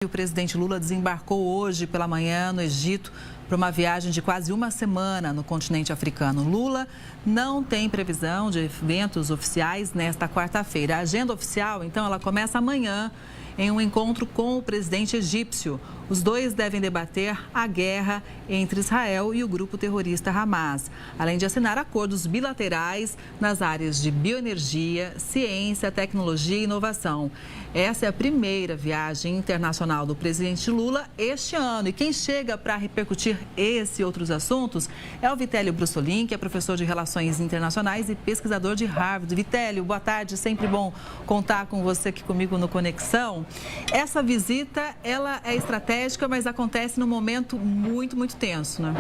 O presidente Lula desembarcou hoje pela manhã no Egito para uma viagem de quase uma semana no continente africano. Lula não tem previsão de eventos oficiais nesta quarta-feira. A agenda oficial, então, ela começa amanhã em um encontro com o presidente egípcio. Os dois devem debater a guerra entre Israel e o grupo terrorista Hamas, além de assinar acordos bilaterais nas áreas de bioenergia, ciência, tecnologia e inovação. Essa é a primeira viagem internacional do presidente Lula este ano. E quem chega para repercutir esse e outros assuntos é o Vitélio Brussolin, que é professor de Relações Internacionais e pesquisador de Harvard. Vitélio, boa tarde. Sempre bom contar com você aqui comigo no Conexão. Essa visita, ela é estratégica, mas acontece num momento muito tenso, né?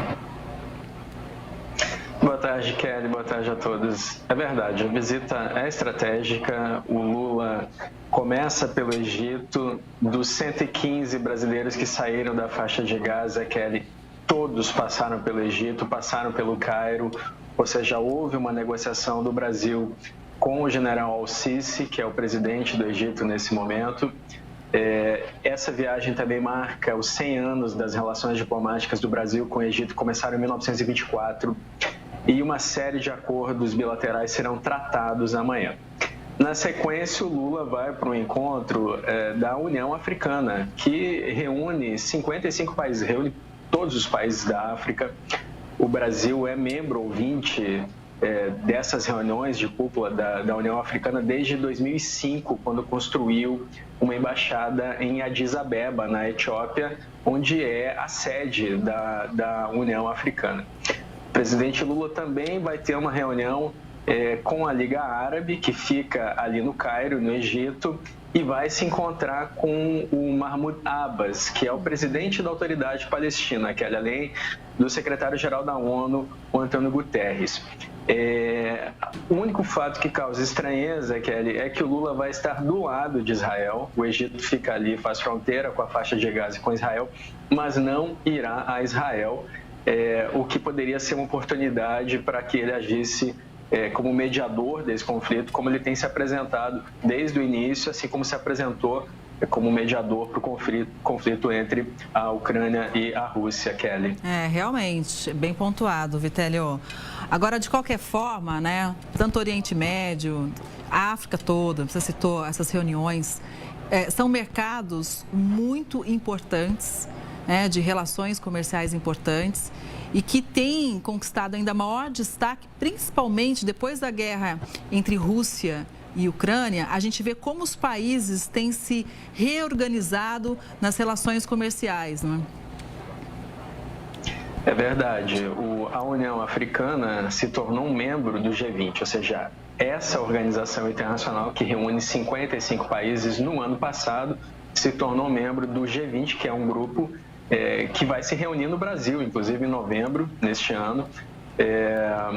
Boa tarde, Kelly. Boa tarde a todos. É verdade, a visita é estratégica. O Lula começa pelo Egito. Dos 115 brasileiros que saíram da faixa de Gaza, Kelly, todos passaram pelo Egito, passaram pelo Cairo. Ou seja, houve uma negociação do Brasil com o general Al-Sisi, que é o presidente do Egito nesse momento. Essa viagem também marca os 100 anos das relações diplomáticas do Brasil com o Egito, que começaram em 1924. E uma série de acordos bilaterais serão tratados amanhã. Na sequência, o Lula vai para um encontro da União Africana, que reúne 55 países, reúne todos os países da África. O Brasil é membro ouvinte dessas reuniões de cúpula da União Africana desde 2005, quando construiu uma embaixada em Addis Abeba, na Etiópia, onde é a sede da União Africana. O presidente Lula também vai ter uma reunião com a Liga Árabe, que fica ali no Cairo, no Egito, e vai se encontrar com o Mahmoud Abbas, que é o presidente da Autoridade Palestina, que é além do secretário-geral da ONU, o Antônio Guterres. O único fato que causa estranheza, Kelly, é que o Lula vai estar do lado de Israel. O Egito fica ali, faz fronteira com a faixa de Gaza e com Israel, mas não irá a Israel, o que poderia ser uma oportunidade para que ele agisse como mediador desse conflito, como ele tem se apresentado desde o início, assim como se apresentou como mediador para o conflito entre a Ucrânia e a Rússia, Kelly. Realmente, bem pontuado, Vitélio. Agora, de qualquer forma, né, tanto o Oriente Médio, a África toda, você citou essas reuniões, são mercados muito importantes, de relações comerciais importantes e que têm conquistado ainda maior destaque, principalmente depois da guerra entre Rússia e Ucrânia. A gente vê como os países têm se reorganizado nas relações comerciais, não é? É verdade. A União Africana se tornou um membro do G20, ou seja, essa organização internacional que reúne 55 países no ano passado se tornou membro do G20, que é um grupo que vai se reunir no Brasil, inclusive em novembro neste ano,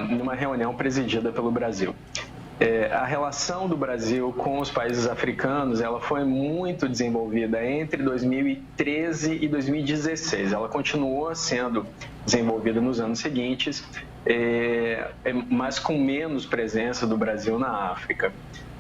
numa reunião presidida pelo Brasil. A relação do Brasil com os países africanos, ela foi muito desenvolvida entre 2013 e 2016. Ela continuou sendo desenvolvida nos anos seguintes, mas com menos presença do Brasil na África.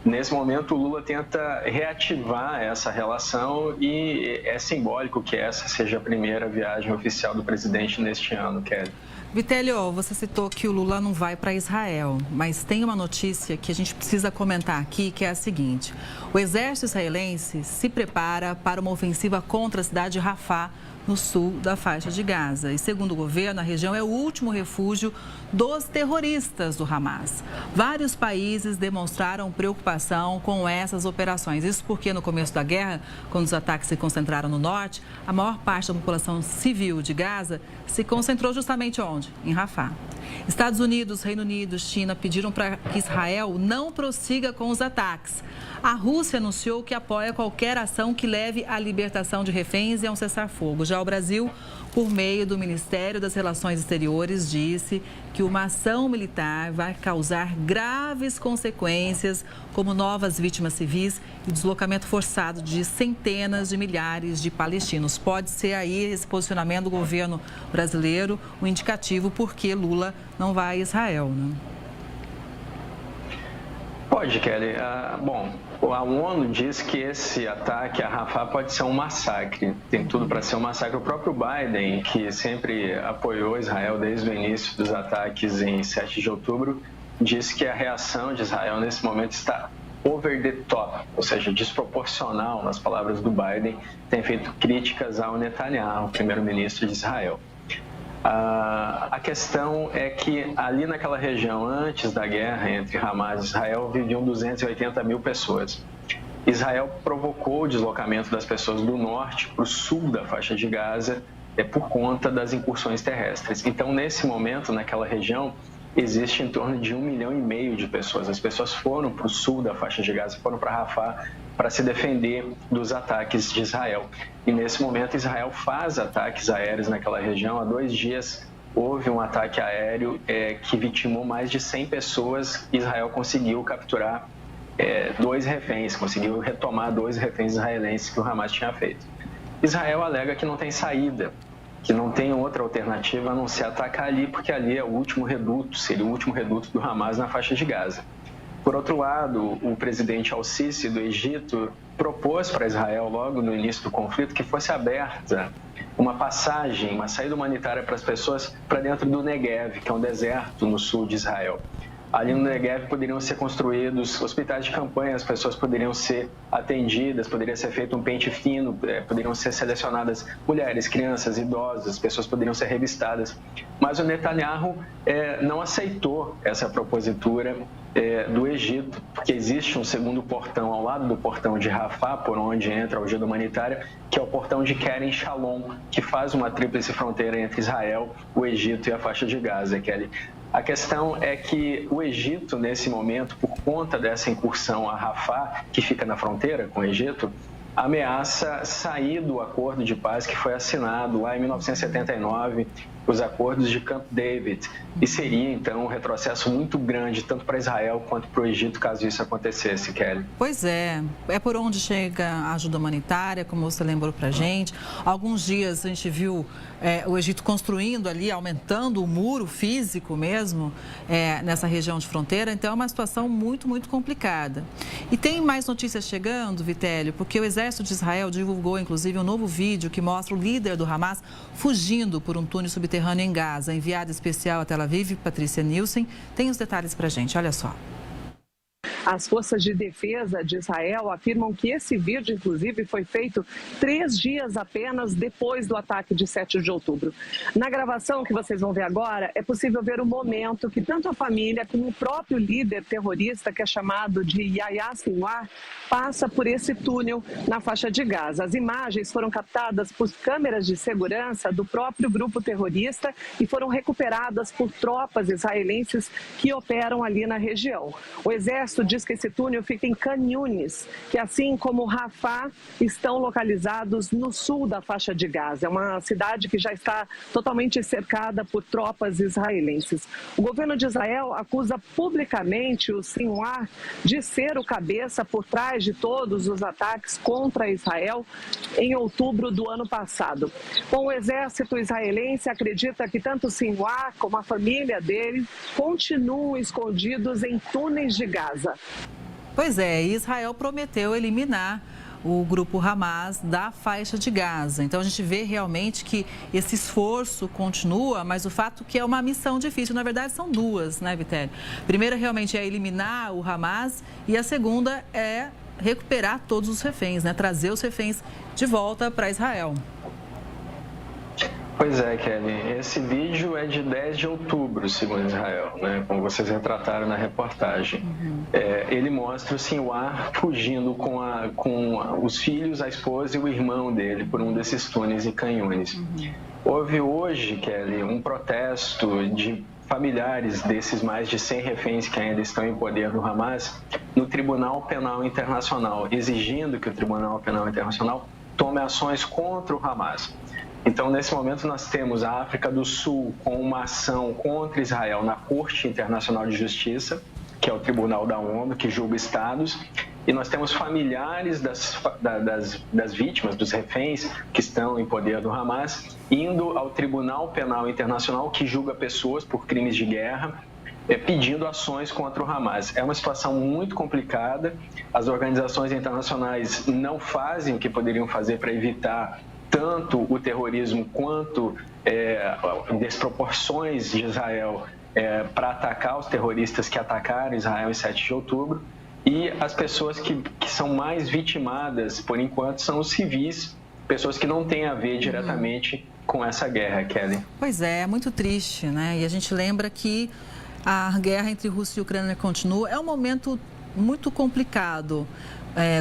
Nesse momento, o Lula tenta reativar essa relação e é simbólico que essa seja a primeira viagem oficial do presidente neste ano, Kelly. Vitélio, você citou que o Lula não vai para Israel, mas tem uma notícia que a gente precisa comentar aqui, que é a seguinte: o exército israelense se prepara para uma ofensiva contra a cidade de Rafah, no sul da faixa de Gaza. E, segundo o governo, a região é o último refúgio dos terroristas do Hamas. Vários países demonstraram preocupação com essas operações. Isso porque, no começo da guerra, quando os ataques se concentraram no norte, a maior parte da população civil de Gaza se concentrou justamente onde? Em Rafah. Estados Unidos, Reino Unido, China pediram para que Israel não prossiga com os ataques. A Rússia anunciou que apoia qualquer ação que leve à libertação de reféns e a um cessar-fogo. Já o Brasil, por meio do Ministério das Relações Exteriores, disse que uma ação militar vai causar graves consequências, como novas vítimas civis e deslocamento forçado de centenas de milhares de palestinos. Pode ser aí esse posicionamento do governo brasileiro o indicativo porque Lula não vai a Israel, né? Pode, Kelly. Bom, A ONU diz que esse ataque a Rafah pode ser um massacre, tem tudo para ser um massacre. O próprio Biden, que sempre apoiou Israel desde o início dos ataques em 7 de outubro, disse que a reação de Israel nesse momento está over the top, ou seja, desproporcional, nas palavras do Biden, tem feito críticas ao Netanyahu, primeiro-ministro de Israel. A questão é que ali naquela região, antes da guerra entre Hamas e Israel, viviam 280 mil pessoas. Israel provocou o deslocamento das pessoas do norte para o sul da faixa de Gaza por conta das incursões terrestres. Então, nesse momento, naquela região, existe em torno de 1,5 milhão de pessoas. As pessoas foram para o sul da faixa de Gaza, foram para Rafah para se defender dos ataques de Israel. E nesse momento Israel faz ataques aéreos naquela região. Há 2 dias houve um ataque aéreo que vitimou mais de 100 pessoas. Israel conseguiu capturar 2 reféns, conseguiu retomar 2 reféns israelenses que o Hamas tinha feito. Israel alega que não tem saída, que não tem outra alternativa a não ser atacar ali, porque ali é o último reduto, seria o último reduto do Hamas na faixa de Gaza. Por outro lado, o presidente Al-Sisi do Egito propôs para Israel, logo no início do conflito, que fosse aberta uma passagem, uma saída humanitária para as pessoas para dentro do Negev, que é um deserto no sul de Israel. Ali no Negev poderiam ser construídos hospitais de campanha, as pessoas poderiam ser atendidas, poderia ser feito um pente fino, poderiam ser selecionadas mulheres, crianças, idosos, as pessoas poderiam ser revistadas. Mas o Netanyahu não aceitou essa propositura do Egito, porque existe um segundo portão ao lado do portão de Rafah, por onde entra a ajuda humanitária, que é o portão de Kerem Shalom, que faz uma tríplice fronteira entre Israel, o Egito e a faixa de Gaza, Kelly. A questão é que o Egito, nesse momento, por conta dessa incursão a Rafah, que fica na fronteira com o Egito, ameaça sair do acordo de paz que foi assinado lá em 1979, os acordos de Camp David, e seria, então, um retrocesso muito grande, tanto para Israel quanto para o Egito, caso isso acontecesse, Kelly. Pois é por onde chega a ajuda humanitária, como você lembrou para a gente. Alguns dias a gente viu o Egito construindo ali, aumentando o muro físico mesmo, nessa região de fronteira, então é uma situação muito, muito complicada. E tem mais notícias chegando, Vitélio, porque o Exército de Israel divulgou, inclusive, um novo vídeo que mostra o líder do Hamas fugindo por um túnel subterrâneo em Gaza. Enviada especial a Tel Aviv, Patrícia Nilsen, tem os detalhes para a gente, olha só. As forças de defesa de Israel afirmam que esse vídeo, inclusive, foi feito 3 dias apenas depois do ataque de 7 de outubro. Na gravação que vocês vão ver agora, é possível ver o momento que tanto a família como o próprio líder terrorista, que é chamado de Yahya Sinwar, passa por esse túnel na faixa de Gaza. As imagens foram captadas por câmeras de segurança do próprio grupo terrorista e foram recuperadas por tropas israelenses que operam ali na região. O exército diz que esse túnel fica em Khan Yunis, que assim como Rafah, estão localizados no sul da faixa de Gaza. É uma cidade que já está totalmente cercada por tropas israelenses. O governo de Israel acusa publicamente o Sinwar de ser o cabeça por trás de todos os ataques contra Israel em outubro do ano passado. Bom, o exército israelense acredita que tanto Sinwar como a família dele continuam escondidos em túneis de Gaza. Pois é, Israel prometeu eliminar o grupo Hamas da faixa de Gaza. Então a gente vê realmente que esse esforço continua, mas o fato que é uma missão difícil. Na verdade são 2, né, Vitélio? A primeira realmente é eliminar o Hamas e a segunda é recuperar todos os reféns, né? Trazer os reféns de volta para Israel. Pois é, Kelly. Esse vídeo é de 10 de outubro, segundo Israel, né? Como vocês retrataram na reportagem. Ele mostra o Sinwar fugindo com os filhos, a esposa e o irmão dele por um desses túneis em Khan Yunis. Houve hoje, Kelly, um protesto de familiares desses mais de 100 reféns que ainda estão em poder do Hamas no Tribunal Penal Internacional, exigindo que o Tribunal Penal Internacional tome ações contra o Hamas. Então, nesse momento, nós temos a África do Sul com uma ação contra Israel na Corte Internacional de Justiça, que é o Tribunal da ONU, que julga estados, e nós temos familiares das vítimas, dos reféns que estão em poder do Hamas, indo ao Tribunal Penal Internacional, que julga pessoas por crimes de guerra, pedindo ações contra o Hamas. É uma situação muito complicada, as organizações internacionais não fazem o que poderiam fazer para evitar tanto o terrorismo quanto desproporções de Israel para atacar os terroristas que atacaram Israel em 7 de outubro. E as pessoas que são mais vitimadas, por enquanto, são os civis, pessoas que não têm a ver diretamente com essa guerra, Kelly. Pois é muito triste, né? E a gente lembra que a guerra entre Rússia e Ucrânia continua. É um momento muito complicado,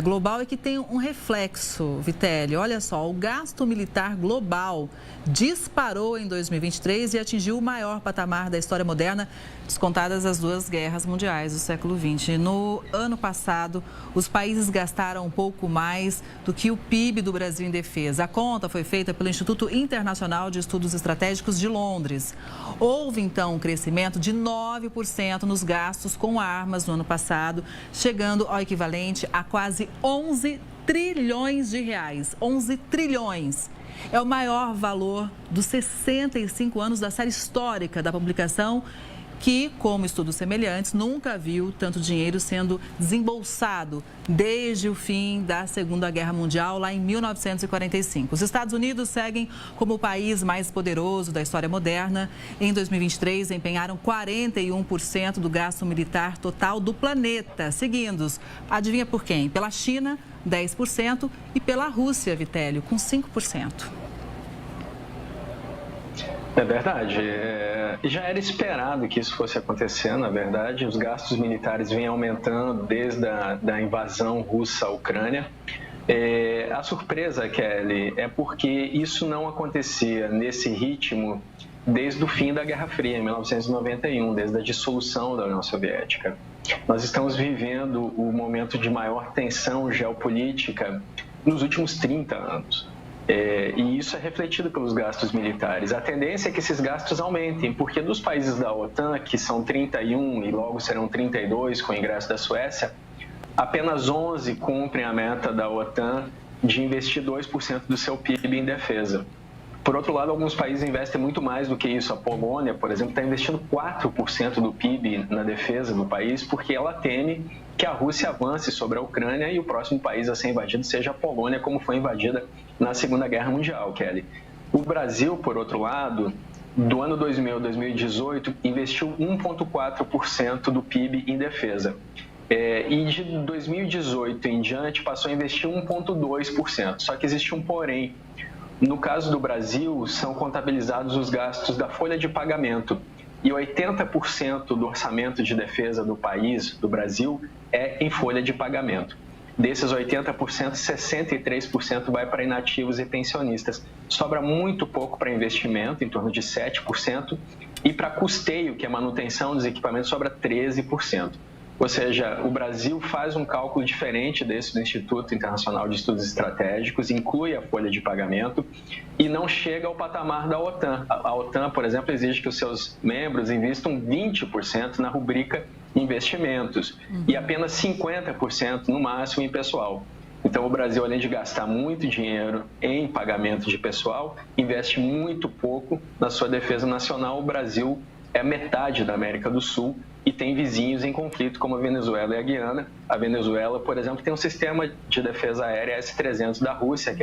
global, e que tem um reflexo, Vitelli. Olha só, o gasto militar global disparou em 2023 e atingiu o maior patamar da história moderna, descontadas as 2 guerras mundiais do século XX. No ano passado, os países gastaram um pouco mais do que o PIB do Brasil em defesa. A conta foi feita pelo Instituto Internacional de Estudos Estratégicos de Londres. Houve, então, um crescimento de 9% nos gastos com armas no ano passado, chegando ao equivalente a quase 11 trilhões de reais. 11 trilhões. É o maior valor dos 65 anos da série histórica da publicação, que, como estudos semelhantes, nunca viu tanto dinheiro sendo desembolsado desde o fim da Segunda Guerra Mundial, lá em 1945. Os Estados Unidos seguem como o país mais poderoso da história moderna. Em 2023, empenharam 41% do gasto militar total do planeta, seguidos, adivinha por quem? Pela China, 10%, e pela Rússia, Vitélio, com 5%. É verdade. Já era esperado que isso fosse acontecer, na verdade. Os gastos militares vêm aumentando desde a invasão russa à Ucrânia. A surpresa, Kelly, é porque isso não acontecia nesse ritmo desde o fim da Guerra Fria, em 1991, desde a dissolução da União Soviética. Nós estamos vivendo o momento de maior tensão geopolítica nos últimos 30 anos. E isso é refletido pelos gastos militares. A tendência é que esses gastos aumentem, porque dos países da OTAN, que são 31 e logo serão 32 com o ingresso da Suécia, apenas 11 cumprem a meta da OTAN de investir 2% do seu PIB em defesa. Por outro lado, alguns países investem muito mais do que isso. A Polônia, por exemplo, está investindo 4% do PIB na defesa do país, porque ela teme que a Rússia avance sobre a Ucrânia e o próximo país a ser invadido seja a Polônia, como foi invadida na Segunda Guerra Mundial, Kelly. O Brasil, por outro lado, do ano 2000 a 2018, investiu 1,4% do PIB em defesa. E de 2018 em diante passou a investir 1,2%. Só que existe um porém. No caso do Brasil, são contabilizados os gastos da folha de pagamento. E 80% do orçamento de defesa do país, do Brasil, é em folha de pagamento. Desses 80%, 63% vai para inativos e pensionistas. Sobra muito pouco para investimento, em torno de 7%, e para custeio, que é manutenção dos equipamentos, sobra 13%. Ou seja, o Brasil faz um cálculo diferente desse do Instituto Internacional de Estudos Estratégicos, inclui a folha de pagamento e não chega ao patamar da OTAN. A OTAN, por exemplo, exige que os seus membros investam 20% na rubrica investimentos e apenas 50% no máximo em pessoal. Então, o Brasil, além de gastar muito dinheiro em pagamento de pessoal, investe muito pouco na sua defesa nacional. O Brasil é metade da América do Sul e tem vizinhos em conflito, como a Venezuela e a Guiana. A Venezuela, por exemplo, tem um sistema de defesa aérea S-300 da Rússia,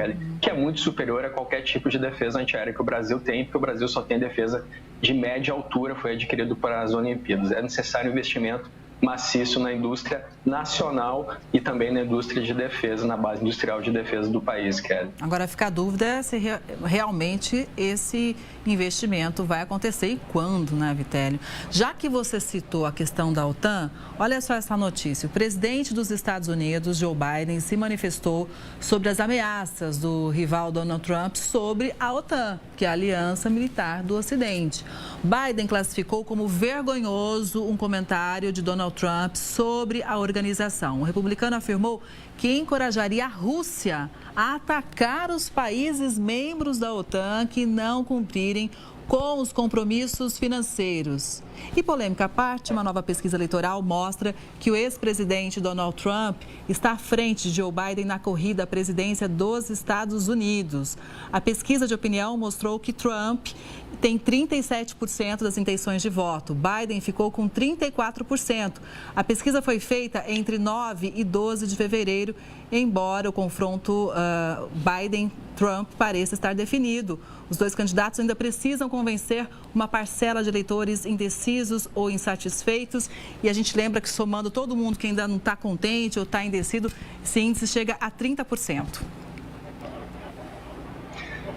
que é muito superior a qualquer tipo de defesa antiaérea que o Brasil tem, porque o Brasil só tem defesa de média altura, foi adquirido para as Olimpíadas. É necessário investimento maciço na indústria nacional e também na indústria de defesa, na base industrial de defesa do país, Kelly. Agora fica a dúvida se realmente esse investimento vai acontecer e quando, né, Vitélio? Já que você citou a questão da OTAN, olha só essa notícia. O presidente dos Estados Unidos, Joe Biden, se manifestou sobre as ameaças do rival Donald Trump sobre a OTAN, que é a Aliança Militar do Ocidente. Biden classificou como vergonhoso um comentário de Donald Trump sobre a organização. O republicano afirmou que encorajaria a Rússia a atacar os países membros da OTAN que não cumprirem com os compromissos financeiros. E polêmica à parte, uma nova pesquisa eleitoral mostra que o ex-presidente Donald Trump está à frente de Joe Biden na corrida à presidência dos Estados Unidos. A pesquisa de opinião mostrou que Trump tem 37% das intenções de voto. Biden ficou com 34%. A pesquisa foi feita entre 9 e 12 de fevereiro, embora o confronto Biden-Trump pareça estar definido. Os dois candidatos ainda precisam convencer uma parcela de eleitores indecisos ou insatisfeitos. E a gente lembra que, somando todo mundo que ainda não está contente ou está indeciso, esse índice chega a 30%.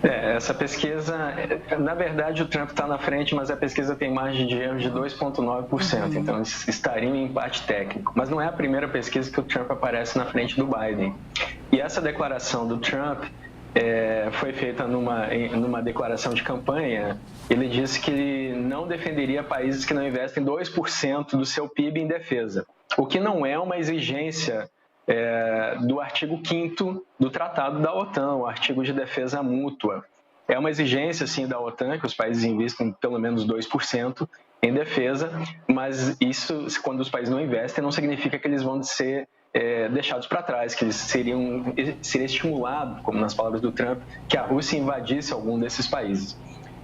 Essa pesquisa, na verdade, o Trump está na frente, mas a pesquisa tem margem de erro de 2,9%. Então, eles estariam em empate técnico. Mas não é a primeira pesquisa que o Trump aparece na frente do Biden. E essa declaração do Trump foi feita numa declaração de campanha. Ele disse que não defenderia países que não investem 2% do seu PIB em defesa, o que não é uma exigência do artigo 5º do Tratado da OTAN, o artigo de defesa mútua. É uma exigência, sim, da OTAN, que os países investam pelo menos 2% em defesa, mas isso, quando os países não investem, não significa que eles vão ser deixados para trás, que eles seria estimulado, como nas palavras do Trump, que a Rússia invadisse algum desses países.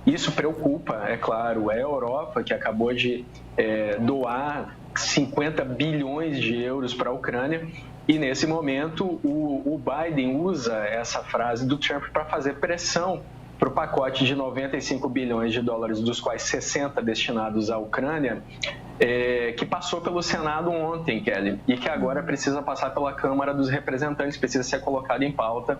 Isso preocupa, é claro, a Europa, que acabou de doar 50 bilhões de euros para a Ucrânia, e nesse momento o Biden usa essa frase do Trump para fazer pressão para o pacote de 95 bilhões de dólares, dos quais 60 destinados à Ucrânia, que passou pelo Senado ontem, Kelly, e que agora precisa passar pela Câmara dos Representantes, precisa ser colocado em pauta.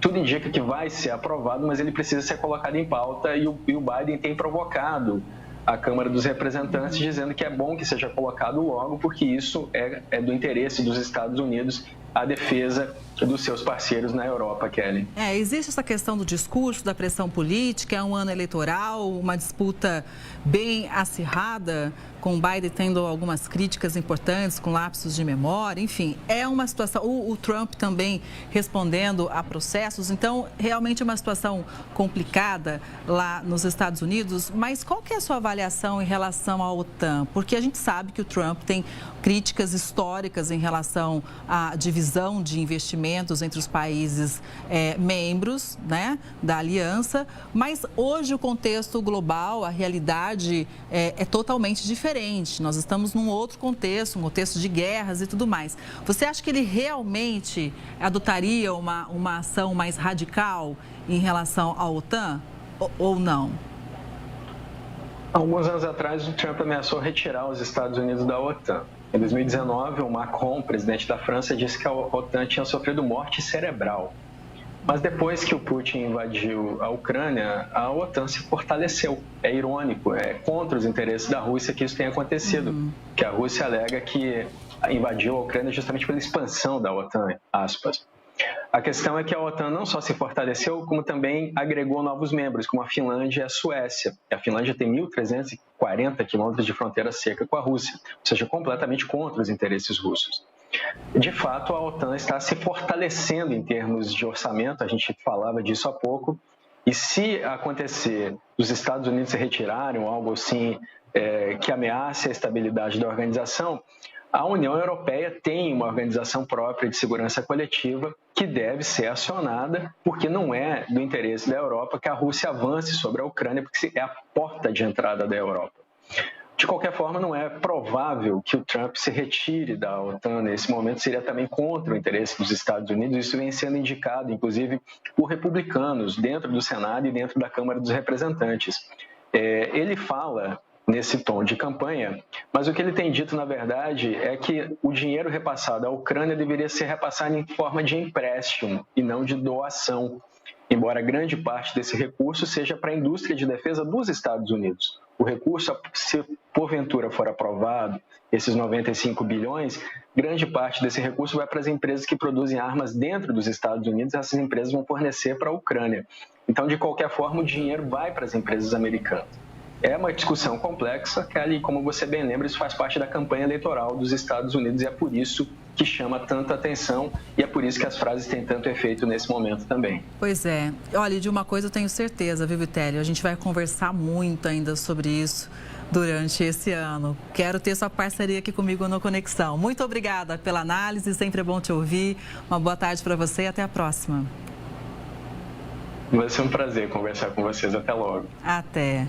Tudo indica que vai ser aprovado, mas ele precisa ser colocado em pauta e o Biden tem provocado a Câmara dos Representantes, dizendo que é bom que seja colocado logo, porque isso é do interesse dos Estados Unidos, a defesa dos seus parceiros na Europa, Kelly. Existe essa questão do discurso, da pressão política, é um ano eleitoral, uma disputa bem acirrada, com o Biden tendo algumas críticas importantes, com lapsos de memória, enfim, é uma situação, o Trump também respondendo a processos, então realmente é uma situação complicada lá nos Estados Unidos, mas qual que é a sua avaliação em relação à OTAN? Porque a gente sabe que o Trump tem críticas históricas em relação à divisão de investimentos entre os países membros, né, da aliança, mas hoje o contexto global, a realidade é totalmente diferente. Nós estamos num outro contexto, um contexto de guerras e tudo mais. Você acha que ele realmente adotaria uma ação mais radical em relação à OTAN ou não? Alguns anos atrás, o Trump ameaçou retirar os Estados Unidos da OTAN. Em 2019, o Macron, presidente da França, disse que a OTAN tinha sofrido morte cerebral. Mas depois que o Putin invadiu a Ucrânia, a OTAN se fortaleceu. É irônico, é contra os interesses da Rússia que isso tenha acontecido. Que a Rússia alega que invadiu a Ucrânia justamente pela expansão da OTAN, aspas. A questão é que a OTAN não só se fortaleceu, como também agregou novos membros, como a Finlândia e a Suécia. A Finlândia tem 1.340 quilômetros de fronteira seca com a Rússia, ou seja, completamente contra os interesses russos. De fato, a OTAN está se fortalecendo em termos de orçamento, a gente falava disso há pouco, e se acontecer os Estados Unidos se retirarem ou algo assim que ameace a estabilidade da organização, a União Europeia tem uma organização própria de segurança coletiva que deve ser acionada, porque não é do interesse da Europa que a Rússia avance sobre a Ucrânia, porque é a porta de entrada da Europa. De qualquer forma, não é provável que o Trump se retire da OTAN nesse momento, seria também contra o interesse dos Estados Unidos. Isso vem sendo indicado, inclusive, por republicanos dentro do Senado e dentro da Câmara dos Representantes. Ele fala nesse tom de campanha, mas o que ele tem dito, na verdade, é que o dinheiro repassado à Ucrânia deveria ser repassado em forma de empréstimo e não de doação, embora grande parte desse recurso seja para a indústria de defesa dos Estados Unidos. O recurso, se porventura for aprovado, esses 95 bilhões, grande parte desse recurso vai para as empresas que produzem armas dentro dos Estados Unidos, essas empresas vão fornecer para a Ucrânia. Então, de qualquer forma, o dinheiro vai para as empresas americanas. É uma discussão complexa, que ali, como você bem lembra, isso faz parte da campanha eleitoral dos Estados Unidos e é por isso que chama tanta atenção e é por isso que as frases têm tanto efeito nesse momento também. Pois é. Olha, de uma coisa eu tenho certeza, viu, Vitélio? A gente vai conversar muito ainda sobre isso durante esse ano. Quero ter sua parceria aqui comigo no Conexão. Muito obrigada pela análise, sempre é bom te ouvir. Uma boa tarde para você e até a próxima. Vai ser um prazer conversar com vocês. Até logo. Até.